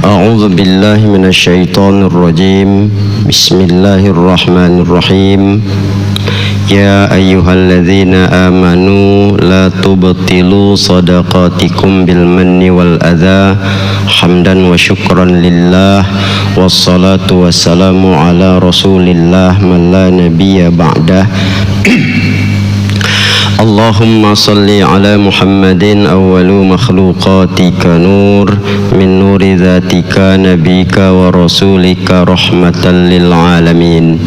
A'udzu billahi minasyaitonir rajim. Bismillahirrahmanirrahim. Ya ayyuhalladzina amanu la tubtilu shadaqatikum bil manni wal adza hamdan wa syukran lillah wassalatu wassalamu ala rasulillah man la nabiyya ba'dah. Allahumma salli ala Muhammadin awwalu makhluqatika nur min nuri dzatika nabika wa rasulika rahmatan lil alamin.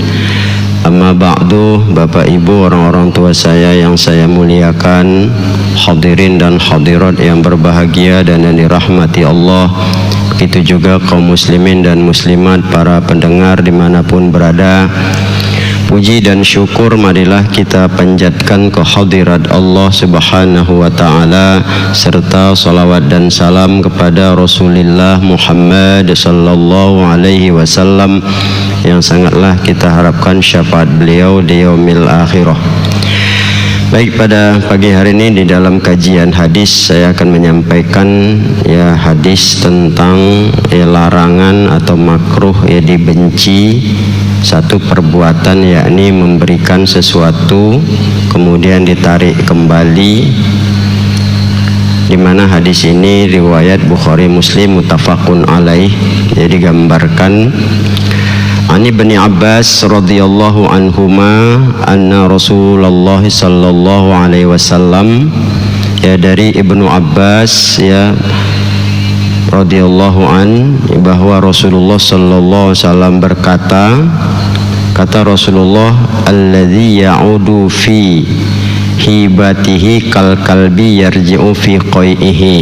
Amma ba'du, Bapak Ibu, orang-orang tua saya yang saya muliakan, hadirin dan hadirat yang berbahagia dan yang dirahmati Allah, begitu juga kaum muslimin dan muslimat, para pendengar dimanapun berada. Puji dan syukur marilah kita panjatkan kehadirat Allah Subhanahu wa ta'ala, serta salawat dan salam kepada Rasulullah Muhammad sallallahu alaihi wasallam yang sangatlah kita harapkan syafaat beliau di yaumil akhirah. Baik, pada pagi hari ini di dalam kajian hadis saya akan menyampaikan hadis tentang larangan atau makruh dibenci satu perbuatan, yakni memberikan sesuatu kemudian ditarik kembali, di mana hadis ini riwayat Bukhari Muslim muttafaqun alaih. Jadi gambarkan Ani bin Abbas radhiyallahu anhuma anna Rasulullah sallallahu alaihi wasallam, dari Ibnu Abbas radhiyallahu an, bahwa Rasulullah sallallahu alaihi wasallam berkata, kata Rasulullah, alladzi ya'udu fi hibatihi kal kalbi yarji'u fi qai'ihi.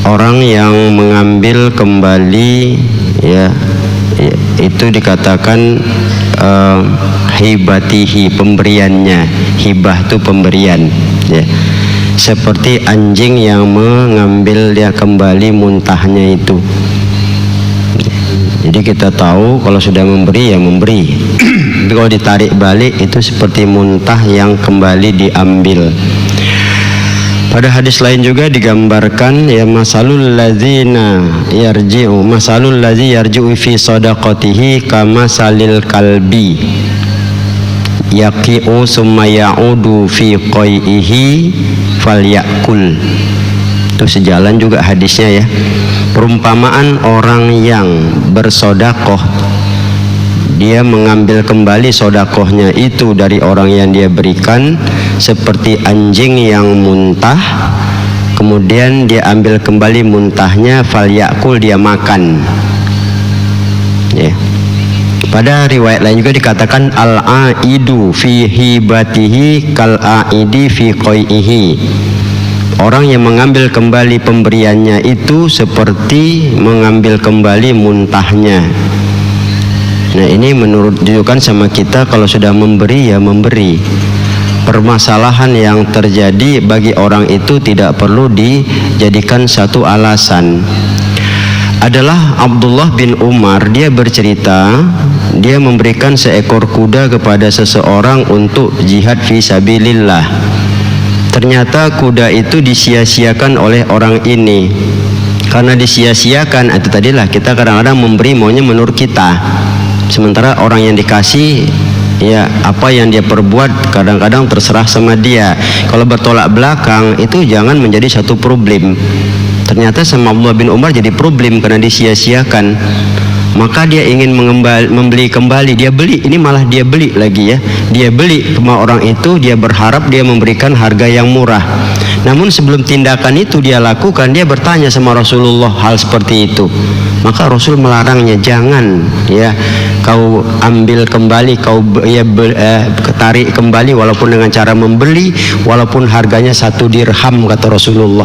Orang yang mengambil kembali itu dikatakan hibatihi, pemberiannya. Hibah itu pemberian, seperti anjing yang mengambil kembali muntahnya itu. Jadi kita tahu kalau sudah memberi memberi. Tapi kalau ditarik balik itu seperti muntah yang kembali diambil. Pada hadis lain juga digambarkan masalul ladzina yarji'u masalul ladzi yarji'u fi shadaqatihi kama salil kalbi yaqi'u summa ya'udu fi qai'ihi falyakul. Itu sejalan juga hadisnya Perumpamaan orang yang bersodakoh, dia mengambil kembali sodakohnya itu dari orang yang dia berikan, seperti anjing yang muntah, kemudian dia ambil kembali muntahnya, falyakul, dia makan. Pada riwayat lain juga dikatakan al-aidu fi hibatihi kal aidi fi qai'ihi. Orang yang mengambil kembali pemberiannya itu seperti mengambil kembali muntahnya. Nah, ini menunjukkan sama kita kalau sudah memberi memberi. Permasalahan yang terjadi bagi orang itu tidak perlu dijadikan satu alasan. Adalah Abdullah bin Umar, dia bercerita, dia memberikan seekor kuda kepada seseorang untuk jihad fi sabilillah. Ternyata kuda itu disia-siakan oleh orang ini. Karena disia-siakan, itu tadilah kita kadang-kadang memberi maunya menurut kita, sementara orang yang dikasih apa yang dia perbuat kadang-kadang terserah sama dia. Kalau bertolak belakang itu jangan menjadi satu problem. Ternyata sama Abdullah bin Umar jadi problem karena disia-siakan. Maka dia ingin membeli kembali, dia beli, ini malah dia beli lagi dia beli sama orang itu, dia berharap dia memberikan harga yang murah. Namun sebelum tindakan itu dia lakukan, dia bertanya sama Rasulullah hal seperti itu. Maka Rasul melarangnya, jangan kau ambil kembali, kau tarik kembali walaupun dengan cara membeli, walaupun harganya 1 dirham, kata Rasulullah.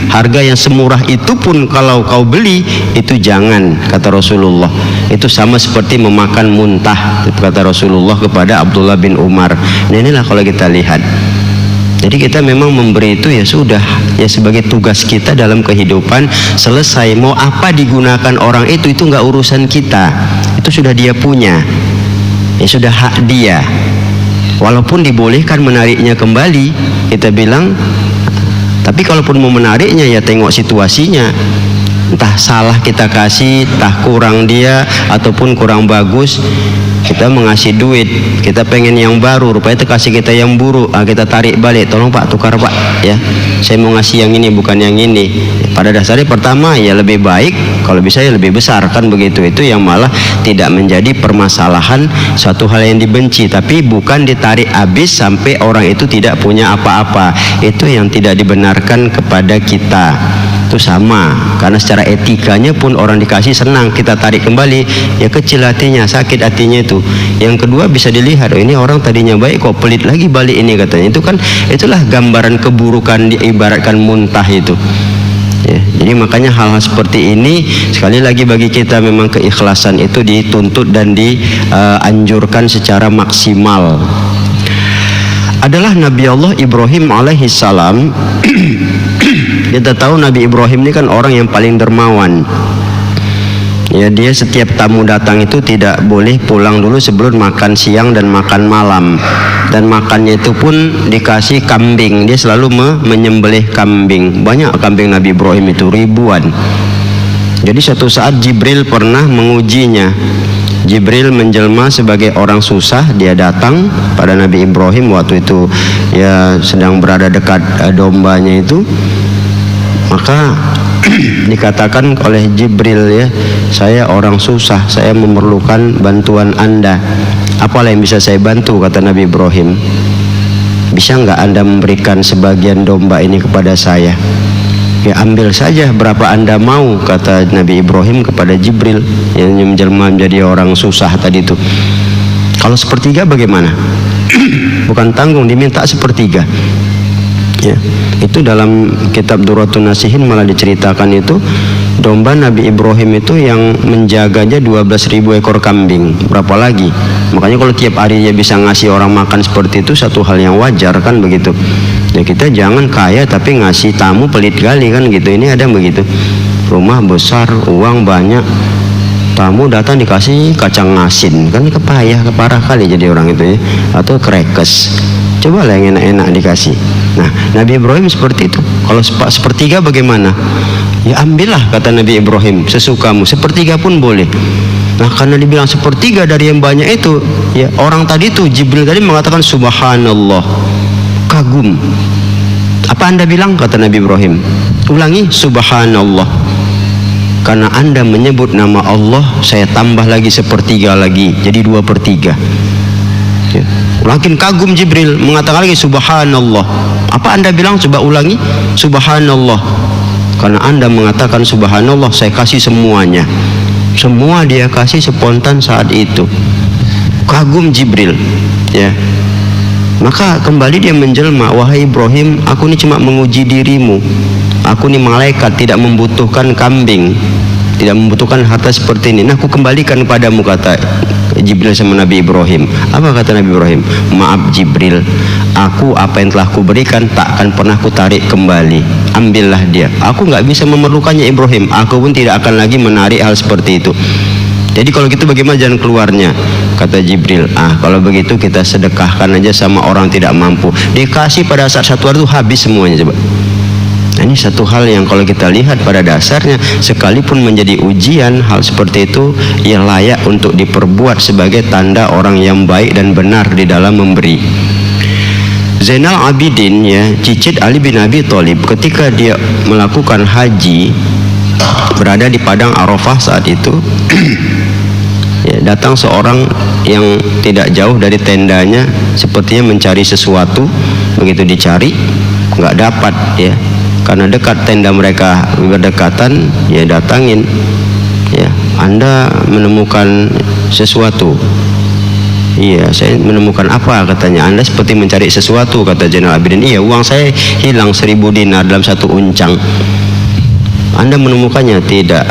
Harga yang semurah itu pun kalau kau beli itu jangan, kata Rasulullah. Itu sama seperti memakan muntah, kata Rasulullah kepada Abdullah bin Umar. Nah, inilah kalau kita lihat. Jadi kita memang memberi itu sudah sebagai tugas kita dalam kehidupan. Selesai, mau apa digunakan orang itu nggak urusan kita. Itu sudah dia punya, sudah hak dia. Walaupun dibolehkan menariknya kembali, kita bilang Tapi kalaupun mau menariknya ya tengok situasinya, entah salah kita kasih, entah kurang dia ataupun kurang bagus. Kita mengasih duit, kita pengen yang baru, rupanya itu kasih kita yang buruk. Kita tarik balik, tolong Pak, tukar Pak, ya saya mau ngasih yang ini bukan yang ini. Pada dasarnya pertama ya lebih baik kalau bisa ya lebih besar, kan begitu. Itu yang malah tidak menjadi permasalahan, suatu hal yang dibenci, tapi bukan ditarik habis sampai orang itu tidak punya apa-apa. Itu yang tidak dibenarkan kepada kita. Itu sama, karena secara etikanya pun orang dikasih senang, kita tarik kembali ya kecil hatinya, sakit hatinya itu. Yang kedua bisa dilihat, oh ini orang tadinya baik kok pelit lagi balik ini katanya. Itu kan itulah gambaran keburukan, diibaratkan muntah itu. Ya, jadi makanya hal-hal seperti ini sekali lagi bagi kita memang keikhlasan itu dituntut dan dianjurkan secara maksimal. Adalah Nabi Allah Ibrahim alaihissalam. Kita tahu Nabi Ibrahim ini kan orang yang paling dermawan. Ya, dia setiap tamu datang itu tidak boleh pulang dulu sebelum makan siang dan makan malam. Dan makannya itu pun dikasih kambing. Dia selalu menyembelih kambing. Banyak kambing Nabi Ibrahim itu, ribuan. Jadi suatu saat Jibril pernah mengujinya. Jibril menjelma sebagai orang susah, dia datang pada Nabi Ibrahim waktu itu ya sedang berada dekat dombanya itu. Maka dikatakan oleh Jibril, ya saya orang susah, saya memerlukan bantuan Anda. Apalah yang bisa saya bantu, kata Nabi Ibrahim. Bisa nggak Anda memberikan sebagian domba ini kepada saya? Ya ambil saja berapa Anda mau, kata Nabi Ibrahim kepada Jibril yang menjelma menjadi orang susah tadi itu. Kalau sepertiga bagaimana? Bukan tanggung, diminta sepertiga. Ya, itu dalam kitab Durratun Nasihin malah diceritakan itu domba Nabi Ibrahim itu yang menjaganya 12.000 ekor kambing. Berapa lagi? Makanya kalau tiap hari dia bisa ngasih orang makan seperti itu satu hal yang wajar, kan begitu. Ya kita jangan kaya tapi ngasih tamu pelit kali, kan gitu. Ini ada begitu. Rumah besar, uang banyak, tamu datang dikasih kacang asin, kan kepayah, keparah kali jadi orang itu ya. Atau krekes. Coba lah yang enak-enak dikasih. Nah, Nabi Ibrahim seperti itu. Kalau sepertiga bagaimana? Ya ambillah, kata Nabi Ibrahim, sesukamu. Sepertiga pun boleh. Nah, karena dibilang sepertiga dari yang banyak itu, ya orang tadi itu Jibril tadi mengatakan subhanallah, kagum. Apa Anda bilang, kata Nabi Ibrahim? Ulangi, subhanallah. Karena Anda menyebut nama Allah, saya tambah lagi sepertiga lagi, jadi 2/3. Ya. Makin kagum Jibril, mengatakan lagi subhanallah. Apa Anda bilang? Coba ulangi, subhanallah. Karena Anda mengatakan subhanallah, saya kasih semuanya. Semua dia kasih spontan saat itu. Kagum Jibril, ya. Maka kembali dia menjelma, wahai Ibrahim, aku ini cuma menguji dirimu. Aku ini malaikat, tidak membutuhkan kambing, tidak membutuhkan harta seperti ini. Nah, aku kembalikan padamu, kata Jibril sama Nabi Ibrahim. Apa kata Nabi Ibrahim? Maaf Jibril, aku apa yang telah kuberikan tak akan pernah ku tarik kembali. Ambillah dia. Aku nggak bisa memerlukannya Ibrahim. Aku pun tidak akan lagi menarik hal seperti itu. Jadi kalau gitu bagaimana jalan keluarnya? Kata Jibril, kalau begitu kita sedekahkan aja sama orang tidak mampu. Dikasih pada saat satu hari itu habis semuanya, coba. Nah, ini satu hal yang kalau kita lihat pada dasarnya, sekalipun menjadi ujian, hal seperti itu ia layak untuk diperbuat sebagai tanda orang yang baik dan benar di dalam memberi. Zainal Abidin, ya, cicit Ali bin Abi Thalib, ketika dia melakukan haji, berada di padang Arafah saat itu, ya, datang seorang yang tidak jauh dari tendanya, sepertinya mencari sesuatu. Begitu dicari, nggak dapat, ya. Karena dekat tenda mereka berdekatan, ya datangin, ya, Anda menemukan sesuatu? Iya, saya menemukan apa, katanya. Anda seperti mencari sesuatu, kata Zainal Abidin. Iya, uang saya hilang 1000 dinar dalam satu uncang. Anda menemukannya? Tidak.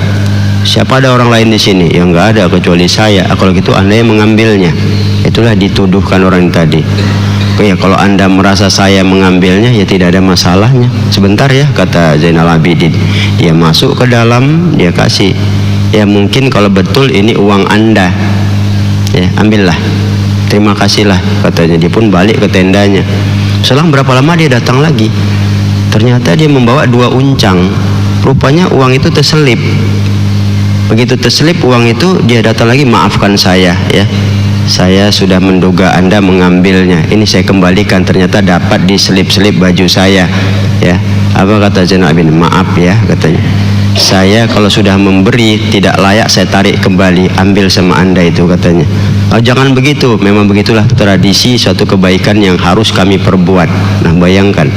Siapa ada orang lain di sini? Ya nggak ada kecuali saya. Kalau gitu Anda yang mengambilnya. Itulah dituduhkan orang tadi. Ya, kalau Anda merasa saya mengambilnya, ya tidak ada masalahnya. Sebentar ya, kata Zainal Abidin. Dia masuk ke dalam, dia kasih. Ya mungkin kalau betul ini uang Anda, ya ambillah. Terima kasihlah, katanya. Dia pun balik ke tendanya. Selang berapa lama dia datang lagi. ternyata dia membawa 2 uncang. Rupanya uang itu terselip. Begitu terselip uang itu, dia datang lagi, maafkan saya ya, saya sudah menduga Anda mengambilnya, ini saya kembalikan, ternyata dapat di selip-selip baju saya ya. Apa kata Zainal Abidin? Maaf ya, katanya, saya kalau sudah memberi tidak layak saya tarik kembali, ambil sama Anda itu, katanya. Oh, jangan begitu, memang begitulah tradisi, suatu kebaikan yang harus kami perbuat. Nah, bayangkan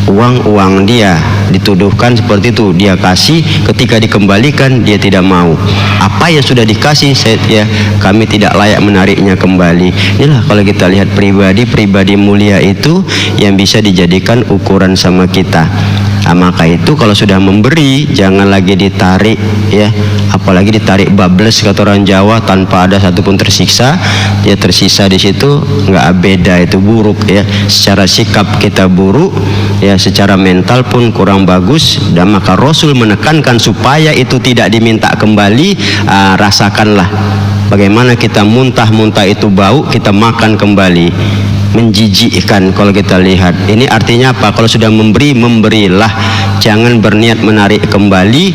uang dia dituduhkan seperti itu, dia kasih, ketika dikembalikan dia tidak mau. Apa yang sudah dikasih kami tidak layak menariknya kembali. Inilah kalau kita lihat pribadi mulia itu yang bisa dijadikan ukuran sama kita. Nah, maka itu kalau sudah memberi jangan lagi ditarik ya, apalagi ditarik bablas kata orang Jawa, tanpa ada satupun tersiksa. Dia tersisa di situ, nggak beda, itu buruk ya. Secara sikap kita buruk ya, secara mental pun kurang bagus, dan maka Rasul menekankan supaya itu tidak diminta kembali. Rasakanlah bagaimana kita muntah-muntah itu bau, kita makan kembali, menjijikkan kalau kita lihat. Ini artinya apa? Kalau sudah memberi, memberilah, jangan berniat menarik kembali.